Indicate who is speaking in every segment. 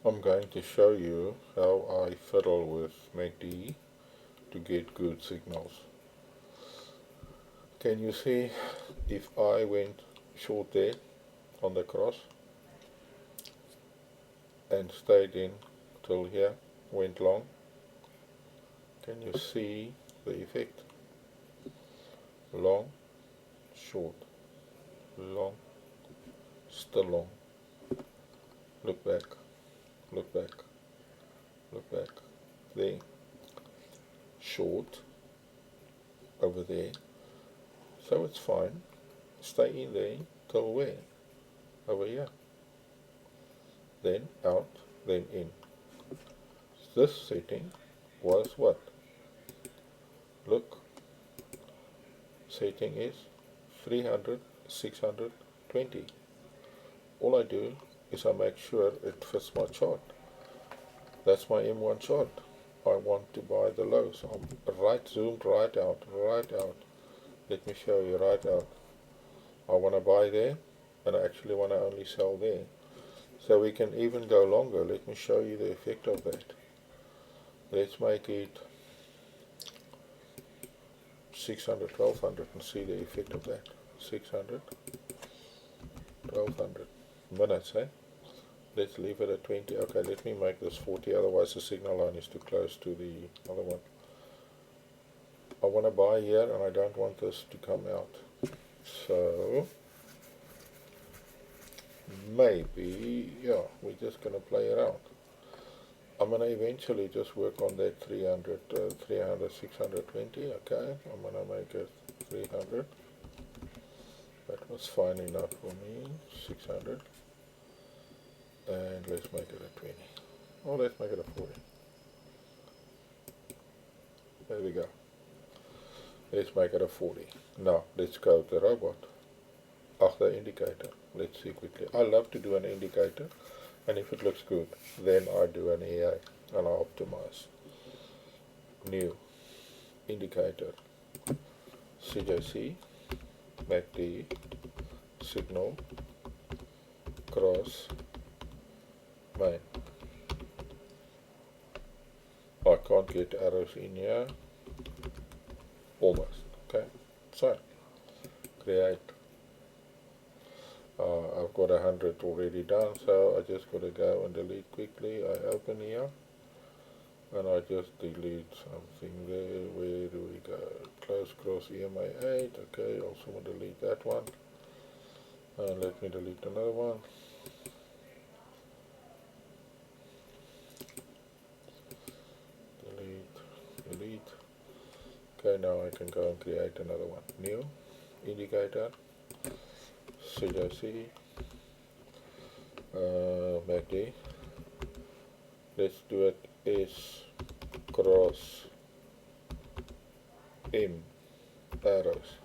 Speaker 1: I'm going to show you how I fiddle with MACD to get good signals. Can you see if I went short there on the cross and stayed in till here, went long? Can you see the effect? Long, short, long, still long. Look back, look back, look back. There, short, over there. So it's fine. Stay in there till where? Over here. Then out, then in. This setting was what? Look, setting is 300, 620. All I do is I make sure it fits my chart. That's my M1 chart. I want to buy the low, so I'm right zoomed right out, right out. Let me show you right out. I want to buy there, and I actually want to only sell there. So we can even go longer. Let me show you the effect of that. Let's make it 600, 1200 and see the effect of that. 600, 1200 minutes, eh? Let's leave it at 20. Okay, let me make this 40, otherwise the signal line is too close to the other one. I want to buy here and I don't want this to come out. So, maybe, yeah, we're just going to play around. I'm going to eventually just work on that 300, 620, okay? I'm going to make it 300. That was fine enough for me, 600. And let's make it a 20. Oh, let's make it a 40. There we go. Let's make it a 40. Now, let's go to the robot. The indicator. Let's see quickly. I love to do an indicator, and if it looks good, then I do an EA, and I optimize. New indicator. CJC, MACD, signal, cross, main. I can't get arrows in here. Almost. Okay. So, create. I've got 100 already done, so I just got to go and delete quickly. I open here, and I just delete something there. Where do we go? Close cross EMA 8. Okay, also want to delete that one. And let me delete another one. Delete. Okay, now I can go and create another one. New indicator. CJC. MACD. Let's do it S cross M arrows,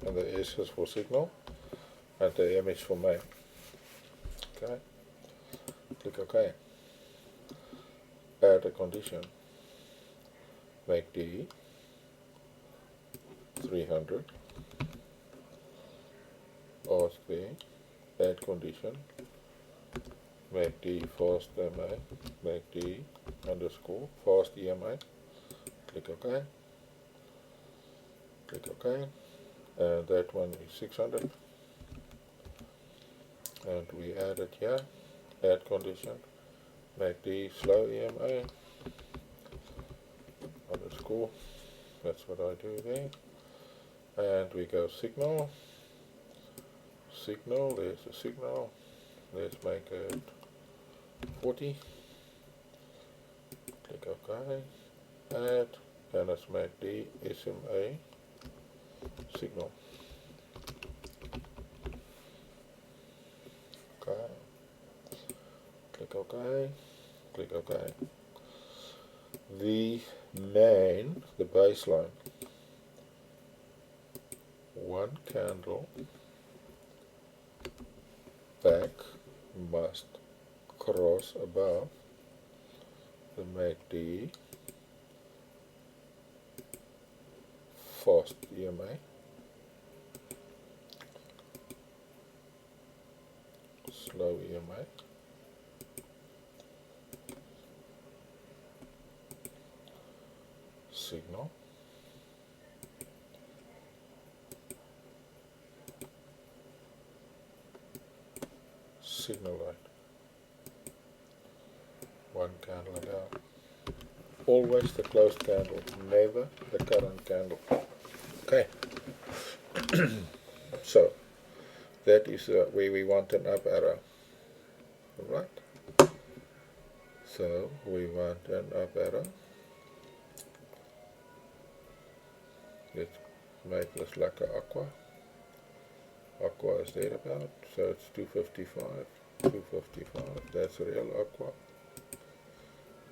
Speaker 1: and the S is for signal and the M is for main. Okay, click OK. Add a condition. MACD 300. Ask there. Add condition. MACD fast EMA. MACD underscore fast EMA. Click OK. Click OK. And that one is 600. And we add it here. Add condition. MACD slow EMA underscore. That's what I do there. And we go signal. Signal, there's a signal. Let's make it 40. Click OK. Add. And let's make the SMA signal. Okay. Click OK. Click OK. The main, the baseline, one candle back must cross above the MACD fast EMA, slow EMA, signal light. One candle down. Always the closed candle, never the current candle. Okay. So that is where we want an up arrow. Right? So we want an up arrow. Let's make this like an aqua. Aqua is there about, so it's 255. 255, that's real aqua.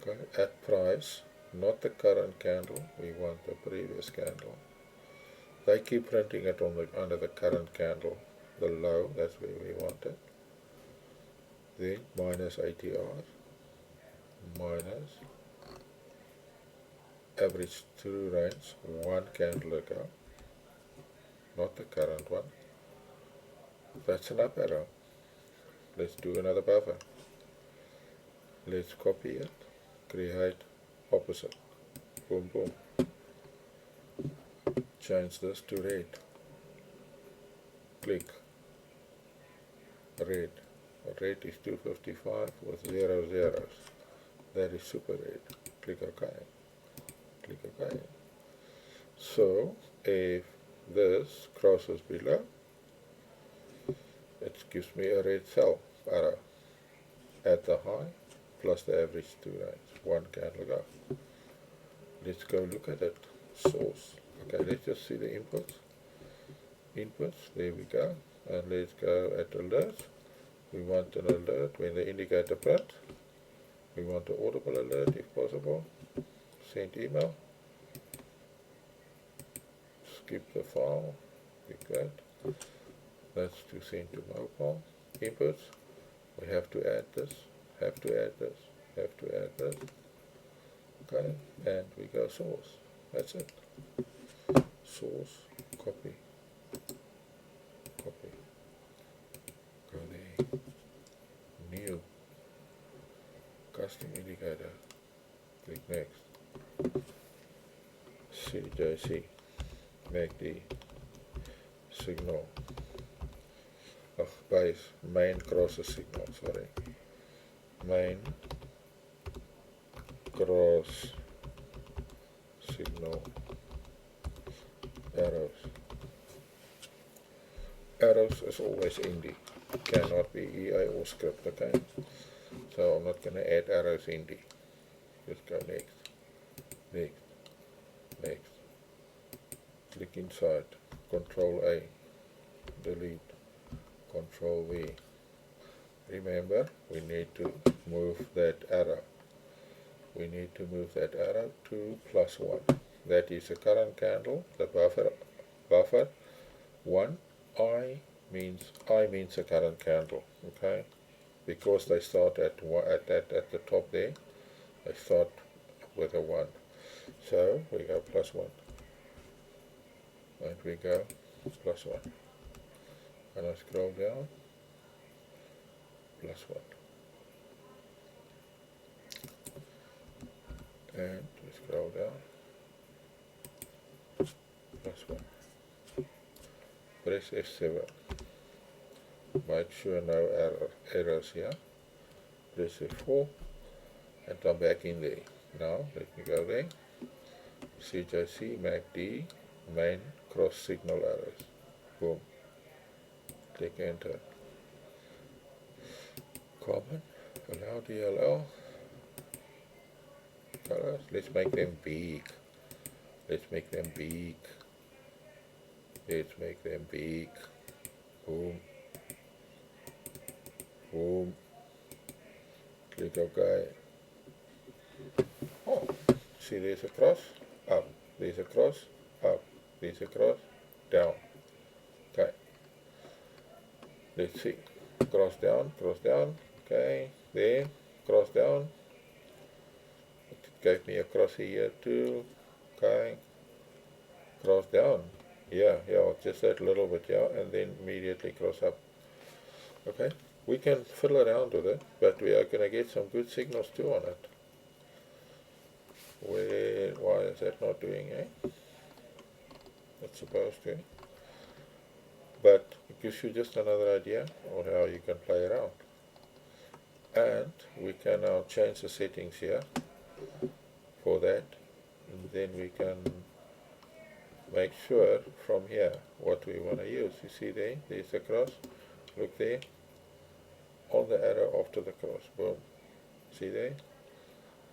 Speaker 1: Okay, at price, not the current candle, we want the previous candle. They keep printing it on under the current candle, the low, that's where we want it. Then minus ATR, minus average true range, one candle ago, not the current one. That's an up arrow. Let's do another buffer. Let's copy it, create opposite. Boom, boom. Change this to red. Click. Red. Red is 255 with 0 zeros. That is super red. Click OK. Click OK. So, if this crosses below, it gives me a red cell arrow at the high plus the average two range. One candle go. Let's go look at it. Source. Okay, let's just see the inputs. Inputs, there we go. And let's go at alert. We want an alert when the indicator print. We want an audible alert if possible. Send email. Skip the file. Like that. That's to send to mobile. Inputs. We have to add this. Have to add this. Have to add this. Okay, and we go source. That's it. Source, copy, copy. Go there. New. Custom indicator. Click next. CJC. MACD. Signal. Base. Main crosses signal, sorry. Main cross signal arrows. Arrows is always indie. Cannot be EI or script, okay? So I'm not going to add arrows indie. Just go next. Next. Next. Click inside. Control A. Delete. Control V. Remember, we need to move that arrow. We need to move that arrow to +1. That is the current candle, the buffer 1. I means the current candle, okay? Because they start at the top there, they start with a 1. So we go +1. And we go +1. And I scroll down, +1. And we scroll down, +1. Press F7. Make sure no errors here. Press F4 and I'm back in there. Now let me go there. CJC, MACD, main cross signal arrows. Boom. Click enter. Common, allow DLL. Colors, let's make them big. Let's make them big. Let's make them big. Boom. Boom. Click OK. Oh, see there's a cross, up. There's a cross, up. There's a cross, down. Okay. Let's see. Cross down, okay, there, cross down. It gave me a cross here too, okay, cross down, yeah, just that little bit, yeah, and then immediately cross up. Okay, we can fiddle around with it, but we are going to get some good signals too on it. Why is that not doing, It's supposed to. But it gives you just another idea on how you can play around. And we can now change the settings here for that, and then we can make sure from here what we want to use. You see there's the cross, look there, on the arrow after the cross, boom, see there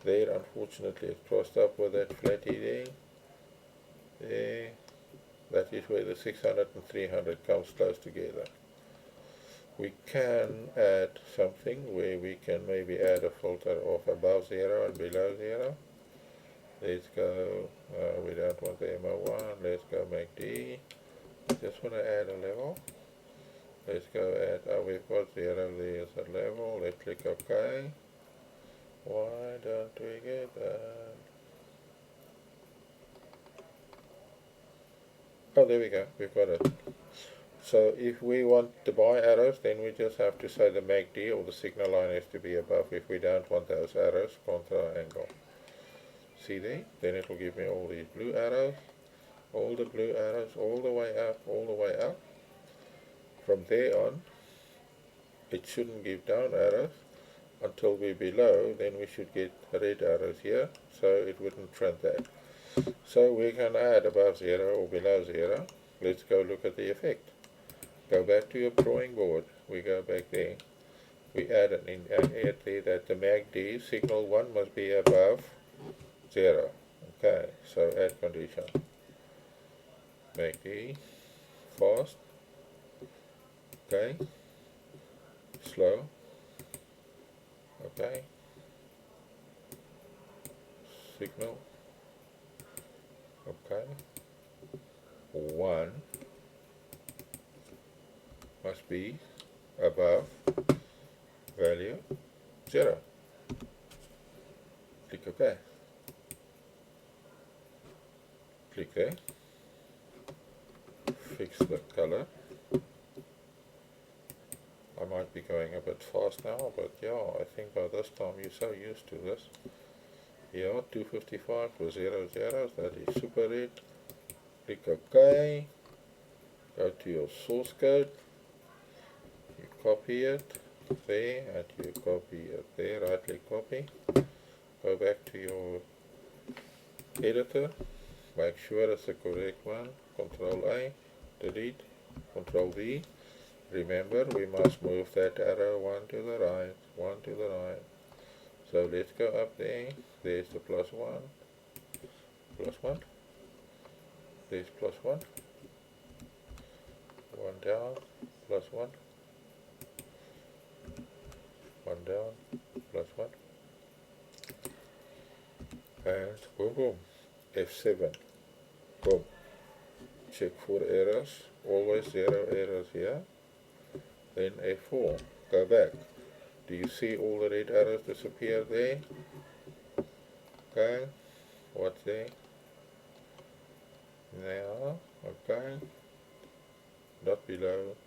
Speaker 1: unfortunately it's crossed up with that flatty there, that is where the 600 and 300 comes close together. We can add something where we can maybe add a filter of above 0 and below 0. Let's go, we don't want the MO1, let's go make D. Just want to add a level. Let's go add, we've got 0 there as a level, let's click OK. Why don't we get that? Oh, there we go, we've got it. So if we want to buy arrows, then we just have to say the MACD or the signal line has to be above. If we don't want those arrows, contra angle. See there? Then it will give me all these blue arrows, all the blue arrows, all the way up, all the way up. From there on, it shouldn't give down arrows until we're below, then we should get red arrows here, so it wouldn't print that. So we can add above 0 or below 0. Let's go look at the effect. Go back to your drawing board. We go back there. We add it in add there that the MACD signal 1 must be above 0. Okay, so add condition. MACD fast. Okay. Slow. Okay. Signal. Okay. 1 must be above value 0. Click OK. Click there. Fix the color. I might be going a bit fast now, but yeah, I think by this time you're so used to this. Yeah, 255 for 0 zeros, that is super red. Click OK. Go to your source code. You copy it there, and you copy it there, right click copy. Go back to your editor. Make sure it's the correct one. Control A, delete, Control V. Remember, we must move that arrow 1 to the right, 1 to the right. So let's go up there. There's the +1, +1. There's +1. 1 down, +1. 1 down, +1. And boom, boom. F7. Boom. Check for errors. Always 0 errors here. Then F4. Go back. Do you see all the red arrows disappear there? Okay. What's there? Now. Okay. Not below.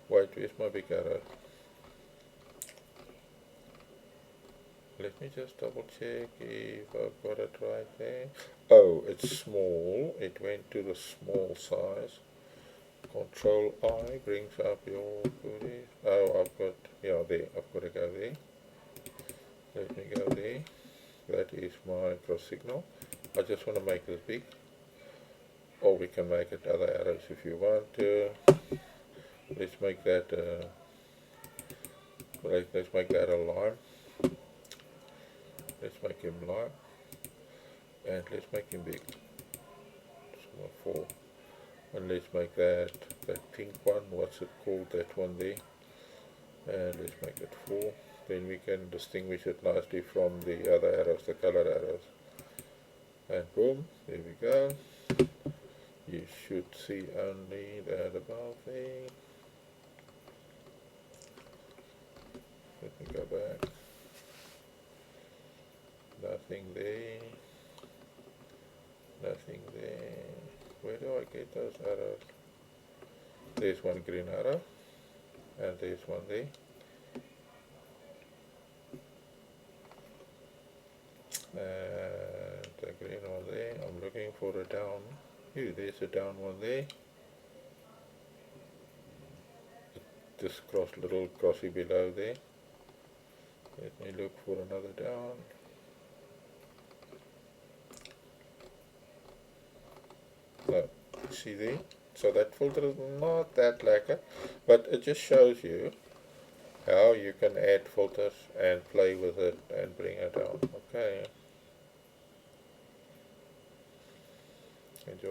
Speaker 1: Wait, where's my big arrow? Let me just double check if I've got it right there. Oh, it's small. It went to the small size. Control I brings up your goodies. Oh, I've got, yeah, there. I've got to go there. Let me go there. That is my cross signal. I just want to make this big. Or we can make it other arrows if you want to. Let's make that let's make that a line. Let's make him lime. And let's make him big. So 4. And let's make that pink one, what's it called, that one there. And let's make it 4. Then we can distinguish it nicely from the other arrows, the color arrows. And boom, there we go. You should see only that above there. Let me go back. Nothing there. Nothing there. Where do I get those arrows? There's one green arrow. And there's one there. And the green one there. I'm looking for a down. Here, there's a down one there. This little crossy below there. Let me look for another down. No, see there? So that filter is not that lacquer, but it just shows you how you can add filters and play with it and bring it down. Okay. Enjoy.